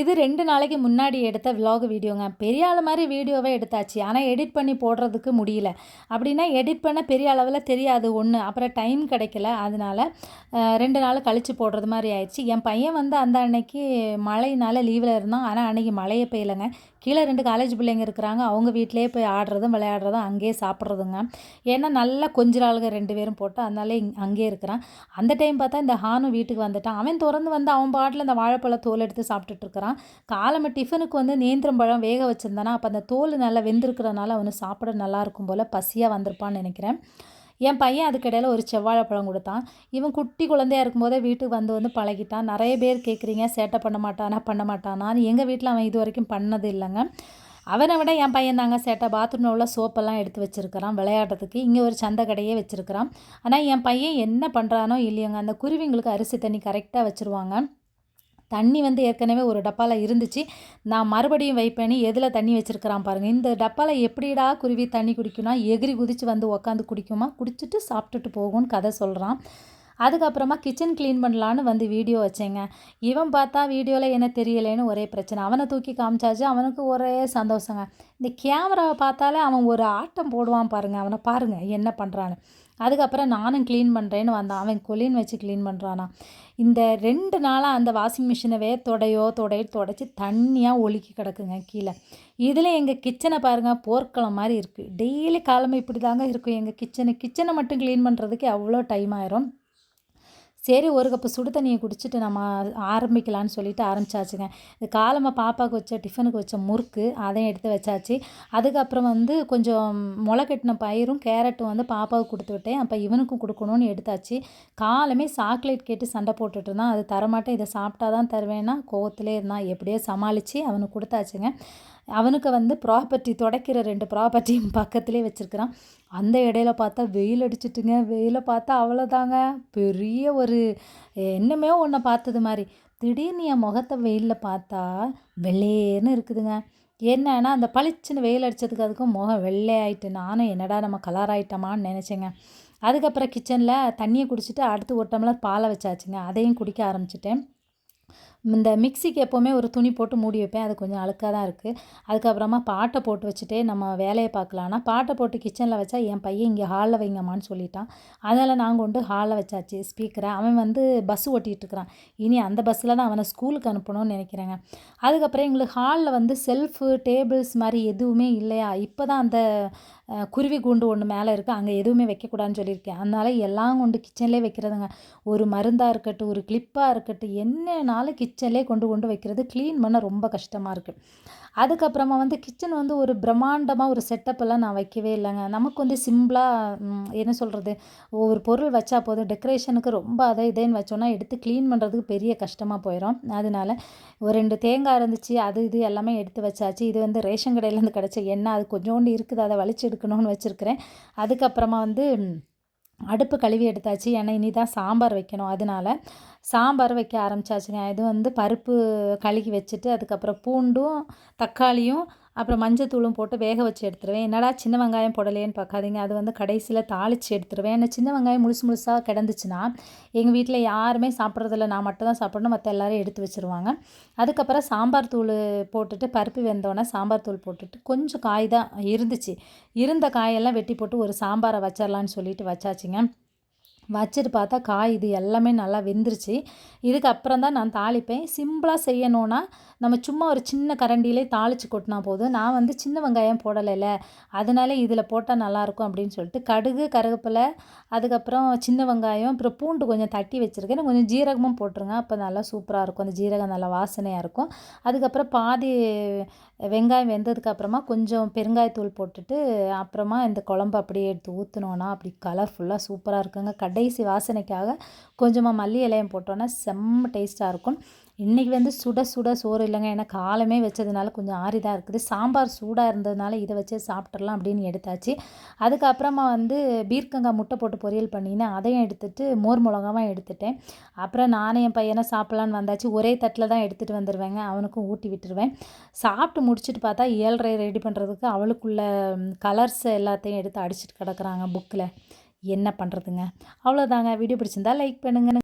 இது 2 நாளைக்கு முன்னாடி எடுத்த விலாக் வீடியோங்க. பெரிய ஆளு மாரி வீடியோவே எடுத்தாச்சு. ஆனா எடிட் பண்ணி போடுறதுக்கு முடியல. அப்படின்னா எடிட் பண்ண பெரிய அளவுல தெரியாது ஒண்ணு. அப்புறம் டைம் கிடைக்கல. அதனால 2 நாள் கழிச்சு போடுறது மாரி ஆயிடுச்சு. என் பையன் வந்து அந்த அன்னைக்கு மழையினால லீவ்ல இருந்தான். ஆனா அன்னைக்கு மழையே பெய்யலங்க. கீழ 2 காலேஜ் பிள்ளைங்க இருக்கிறாங்க. அவங்க வீட்லயே போய் ஆடுறதும், விளையாடுறதும், அங்கேயே சாப்பிட்றதுங்க. ஏன்னா நல்லா கொஞ்சுறாளுக 2 பேரும் போட்டு. அதனால அங்கேயே இருக்கிறான். அந்த டைம் பார்த்தா இந்த ஹானு வீட்டுக்கு வந்துட்டான். அவன் தொறந்து வந்து அவன் பாட்டுல இந்த வாழைப்பழ தோல் எடுத்து சாப்பிட்டுட்டு இருக்கிறான். காலம டிஃபனுக்கு வந்து நேந்திரம்பழம் வேக வச்சிருந்தானா, அப்போ அந்த தோல் நல்லா வெந்திருக்கிறனால அவனு சாப்பிட நல்லாயிருக்கும் போல் பசியாக வந்திருப்பான்னு நினைக்கிறேன். என் பையன் அதுக்கிடையில் ஒரு செவ்வாழைப்பழம் கொடுத்தான். இவன் குட்டி குழந்தையா இருக்கும்போதே வீட்டுக்கு வந்து வந்து பழகிட்டான். நிறைய பேர் கேட்குறீங்க சேட்டை பண்ண மாட்டானா பண்ண மாட்டானான்னு. எங்கள் வீட்டில் அவன் இது வரைக்கும் பண்ணது இல்லைங்க. அவனை விட என் பையன் தாங்க சேட்டை. பாத்ரூமில் உள்ள சோப்பெல்லாம் எடுத்து வச்சுருக்கிறான் விளையாடுறதுக்கு. இங்கே ஒரு சந்தை கடையே வச்சுருக்கிறான். ஆனால் என் பையன் என்ன பண்ணுறானோ இல்லையோங்க, அந்த குருவிங்களுக்கு அரிசி தண்ணி கரெக்டாக வச்சுருவாங்க. தண்ணி வந்து ஏற்கனவே ஒரு டப்பாவில் இருந்துச்சு. நான் மறுபடியும் வைப்பேன்னு எதில் தண்ணி வச்சுருக்கிறான் பாருங்கள். இந்த டப்பாவில் எப்படிடா குருவி தண்ணி குடிக்கும்னா, எகிரி குதித்து வந்து உக்காந்து குடிக்குமா, குடிச்சிட்டு சாப்பிட்டுட்டு போகும்னு கதை சொல்கிறான். அதுக்கப்புறமா கிச்சன் க்ளீன் பண்ணலான்னு வந்து வீடியோ வச்சேங்க. இவன் பார்த்தா வீடியோவில் என்ன தெரியலேன்னு ஒரே பிரச்சனை. அவனை தூக்கி காமிச்சாச்சு. அவனுக்கு ஒரே சந்தோஷங்க. இந்த கேமராவை பார்த்தாலே அவன் ஒரு ஆட்டம் போடுவான் பாருங்கள். அவனை பாருங்கள் என்ன பண்ணுறான்னு. அதுக்கப்புறம் நானும் க்ளீன் பண்ணுறேன்னு வந்தான். அவன் கொலின் வச்சு க்ளீன் பண்ணுறானா. இந்த 2 நாளாக அந்த வாஷிங் மிஷினவே தொடச்சி தண்ணியாக ஒழுக்கி கிடக்குங்க கீழே. இதில் எங்கள் கிச்சனை பாருங்கள், போர்க்களம் மாதிரி இருக்குது. டெய்லி காலமே இப்படி தாங்க இருக்கும் எங்கள் கிச்சனை மட்டும் க்ளீன் பண்ணுறதுக்கு அவ்வளோ டைம் ஆயிரும். சரி, ஒரு கப்பு சுடு தண்ணியை குடிச்சிட்டு நம்ம ஆரம்பிக்கலான்னு சொல்லிட்டு ஆரம்பிச்சாச்சுங்க. இந்த காலமாக பாப்பாவுக்கு வச்ச டிஃபனுக்கு வச்ச முறுக்கு அதையும் எடுத்து வச்சாச்சு. அதுக்கப்புறம் வந்து கொஞ்சம் முளை கட்டின பயிரும் கேரட்டும் வந்து பாப்பாவுக்கு கொடுத்து விட்டேன். அப்போ இவனுக்கும் கொடுக்கணும்னு எடுத்தாச்சு. காலமே சாக்லேட் கேட்டு சண்டை போட்டுட்டு இருந்தான். அது தரமாட்டேன், இதை சாப்பிட்டா தான் தருவேன்னா கோவத்திலே இருந்தான். எப்படியோ சமாளித்து அவனுக்கு கொடுத்தாச்சுங்க. அவனுக்கு வந்து ப்ராப்பர்ட்டி துடைக்கிற 2 ப்ராப்பர்ட்டியும் பக்கத்துலேயே வச்சுருக்கிறான். அந்த இடையில பார்த்தா வெயில் அடிச்சிட்டுங்க. வெயிலை பார்த்தா அவ்வளோதாங்க. பெரிய ஒரு என்னமே ஒன்றை பார்த்தது மாதிரி. திடீர்னு என் முகத்தை வெயிலில் பார்த்தா வெள்ளேன்னு இருக்குதுங்க. என்னன்னா அந்த பளிச்சுன்னு வெயில் அடித்ததுக்கு அதுக்கும் முகம் வெள்ளை ஆகிட்டு, நானும் என்னடா நம்ம கலர் ஆகிட்டோமான்னு நினச்சேங்க. அதுக்கப்புறம் கிச்சனில் தண்ணியை குடிச்சிட்டு அடுத்து ஒரு டம்ளர் பாலை வச்சாச்சுங்க. அதையும் குடிக்க ஆரம்பிச்சிட்டேன். இந்த மிக்சிக்கு எப்போவுமே ஒரு துணி போட்டு மூடி வைப்பேன். அது கொஞ்சம் அழுக்காக தான் இருக்குது. அதுக்கப்புறமா பாட்டை போட்டு வச்சுட்டே நம்ம வேலையை பார்க்கலான்னா, பாட்டை போட்டு கிச்சனில் வச்சா என் பையன் இங்கே ஹாலில் வைங்கம்மான்னு சொல்லிட்டான். அதனால் நாங்கள் கொண்டு ஹாலில் வச்சாச்சு ஸ்பீக்கரை. அவன் வந்து பஸ் ஓட்டிகிட்ருக்கிறான். இனி அந்த பஸ்ஸில் தான் அவனை ஸ்கூலுக்கு அனுப்பணும்னு நினைக்கிறேங்க. அதுக்கப்புறம் எங்களுக்கு ஹாலில் வந்து செல்ஃபு டேபிள்ஸ் மாதிரி எதுவுமே இல்லையா. இப்போ தான் அந்த குருவி கூண்டு ஒன்று மேலே இருக்குது. அங்கே எதுவுமே வைக்கக்கூடாதுன்னு சொல்லியிருக்கேன். அதனால் எல்லாம் கொண்டு கிச்சன்லேயே வைக்கிறதுங்க. ஒரு மருந்தாக இருக்கட்டும், ஒரு கிளிப்பாக இருக்கட்டும், என்னன்னாலும் கிச்சன்லேயே கொண்டு வைக்கிறது. க்ளீன் பண்ண ரொம்ப கஷ்டமாக இருக்குது. அதுக்கப்புறமா வந்து கிச்சன் வந்து ஒரு பிரம்மாண்டமாக ஒரு செட்டப்பெல்லாம் நான் வைக்கவே இல்லைங்க. நமக்கு வந்து சிம்பிளாக என்ன சொல்கிறது, ஒரு பொருள் வச்சா போதும். டெக்கரேஷனுக்கு ரொம்ப அதை இதேன்னு வச்சோன்னா எடுத்து க்ளீன் பண்ணுறதுக்கு பெரிய கஷ்டமாக போயிடும். அதனால ஒரு 2 தேங்காய் இருந்துச்சு, அது இது எல்லாமே எடுத்து வச்சாச்சு. இது வந்து ரேஷன் கடையிலேருந்து கிடச்ச எண்ணெய், அது கொஞ்சோண்டு இருக்குது, அதை வலிச்சு எடுக்கணும்னு வச்சுருக்கிறேன். அதுக்கப்புறமா வந்து அடுப்பு கழுவி எடுத்தாச்சு. ஏன்னா இனி தான் சாம்பார் வைக்கணும். அதனால சாம்பார் வைக்க ஆரம்பிச்சாச்சுங்க. இது வந்து பருப்பு கழுகி வச்சுட்டு அதுக்கப்புறம் பூண்டும் தக்காளியும் அப்புறம் மஞ்சத்தூளும் போட்டு வேக வச்சு எடுத்துருவேன். என்னடா சின்ன வெங்காயம் போடலேன்னு பார்க்காதீங்க. அது வந்து கடைசியில் தாளித்து எடுத்துருவேன். ஏன்னா சின்ன வெங்காயம் முழுசாக கிடந்துச்சுன்னா எங்கள் வீட்டில் யாருமே சாப்பிட்றதில்ல. நான் மட்டும் தான் சாப்பிடணும், மற்ற எல்லோரும் எடுத்து வச்சுருவாங்க. அதுக்கப்புறம் சாம்பார் தூள் போட்டுட்டு பருப்பு வெந்தோடனே சாம்பார் தூள் போட்டுட்டு கொஞ்சம் காய் தான் இருந்துச்சு. இருந்த காயெல்லாம் வெட்டி போட்டு ஒரு சாம்பாரை வச்சிடலான்னு சொல்லிட்டு வச்சாச்சுங்க. வச்சுட்டு பார்த்தா காய் இது எல்லாமே நல்லா வெந்துருச்சு. இதுக்கப்புறம் தான் நான் தாளிப்பேன். சிம்பிளாக செய்யணுன்னா நம்ம சும்மா ஒரு சின்ன கரண்டியிலே தாளித்து கொட்டினா போதும். நான் வந்து சின்ன வெங்காயம் போடலைல, அதனால இதில் போட்டால் நல்லாயிருக்கும் அப்படின்னு சொல்லிட்டு கடுகு, கருவேப்பிலை, அதுக்கப்புறம் சின்ன வெங்காயம், அப்புறம் பூண்டு கொஞ்சம் தட்டி வச்சுருக்கேன். கொஞ்சம் ஜீரகமும் போட்டுருங்க. அப்போ நல்லா சூப்பராக இருக்கும். அந்த ஜீரகம் நல்லா வாசனையாக இருக்கும். அதுக்கப்புறம் பாதி வெங்காயம் வெந்ததுக்கப்புறமா கொஞ்சம் பெருங்காயத்தூள் போட்டுட்டு அப்புறமா இந்த குழம்பு அப்படியே எடுத்து ஊற்றினோன்னா அப்படி கலர்ஃபுல்லாக சூப்பராக இருக்குங்க. கடைசி வாசனைக்காக கொஞ்சமாக மல்லி இலையம் போட்டோன்னா செம்ம டேஸ்ட்டாக இருக்கும். இன்றைக்கி வந்து சுட சுட சோறு இல்லைங்க. ஏன்னா காலமே வச்சதுனால கொஞ்சம் ஆறிதான் இருக்குது. சாம்பார் சூடாக இருந்ததுனால இதை வச்சே சாப்பிட்றலாம் அப்படின்னு எடுத்தாச்சு. அதுக்கப்புறமா வந்து பீர்க்கங்காய் முட்டை போட்டு பொரியல் பண்ணினேன். அதையும் எடுத்துகிட்டு மோர் மிளகாவும் எடுத்துட்டேன். அப்புறம் நானும் என் பையனை சாப்பிட்லான்னு வந்தாச்சு. ஒரே தட்டில் தான் எடுத்துகிட்டு வந்துடுவேங்க. அவனுக்கும் ஊட்டி விட்டுருவேன். சாப்பிட்டு முடிச்சுட்டு பார்த்தா 7:30 ரெடி பண்ணுறதுக்கு அவளுக்குள்ள கலர்ஸ் எல்லாத்தையும் எடுத்து அடிச்சுட்டு கிடக்குறாங்க புக்கில். என்ன பண்ணுறதுங்க. அவ்வளோதாங்க. வீடியோ பிடிச்சிருந்தா லைக் பண்ணுங்க.